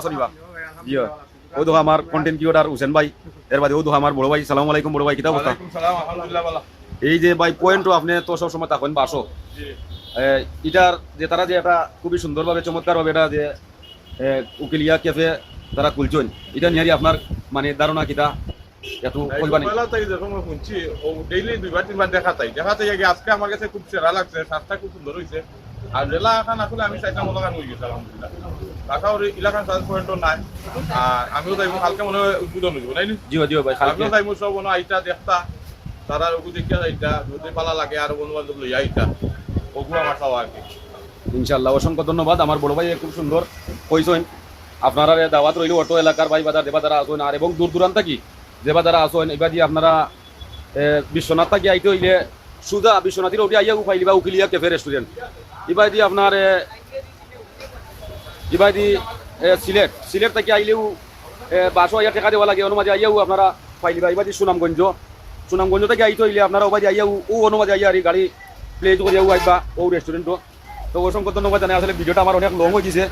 শনিবার জিও ও তো আমার কন্টেন্ট ক্রিয়েটর হুসেন ভাই এর বাদে ও তো আমার বড় ভাই সালামু আলাইকুম বড় ভাই কিতা অবস্থা এই যে ভাই পয়েন্টও আপনি তো সব সময় থাকেন বাসো এটার যে তারা যে এটা খুবই সুন্দরভাবে চমৎকারভাবে এটা যে উকিলিয়া ক্যাফে তারা খুলছেন এটা নিয়ে আপনার মানে ধারণা কিতা এত কইবানি শুনছি ও ডেইলি দুইবার তিনবার দেখাতে গিয়ে আজকে আমার কাছে খুব সেরা লাগছে, স্বাদটা খুব সুন্দর হয়েছে। আর জেলা এখন আসলে আমি চাইতাম মতো হয়ে গেছে আলহামদুলিল্লাহ। ঢাকা এলাকার সার্চ পয়েন্টও নাই, আর আমিও যাইব কালকে মনে হয় উদ্বোধন হইব তাই জিও জিও ভাই আমিও যাইব সব মনে আইটা দেখতা তারা ওগু দেখিয়া যাইতা, যদি পালা লাগে আর বন্ধু বান্ধব লইয়া আইতা, ওগু আমার চাওয়া আর কি। ইনশাআল্লাহ অসংখ্য ধন্যবাদ আমার বড় ভাই খুব সুন্দর কইছেন আপনারা দাওয়াত রইল অটো এলাকার ভাই বাজার দেবা যারা আসেন আর এবং দূর দূরান্ত কি দেবা যারা আসেন এবার দিয়ে আপনারা বিশ্বনাথ থাকি আইতে হইলে সুজা বিশ্বনাথের ওটি আইয়া উপাইলিবা উকিলিয়া ক্যাফে রেস্টুরেন্ট এবার দিয়ে আপনার এবার দি সিলেট থেকে আইলেও 12,000 টাকা দেওয়া লাগে অনুমাজে আইয়াও আপনারা পাইলিবা এবার সুনামগঞ্জ থেকে আইতে হইলে আপনারা ওবাদি আইয়াও ও অনুমাজে আইয়া আর গাড়ি প্লেজ করিয়াও আইবা ও রেস্টুরেন্টও। তো অসংখ্য ধন্যবাদ জানাই আসলে ভিডিওটা আমার অনেক লং হয়ে গেছে।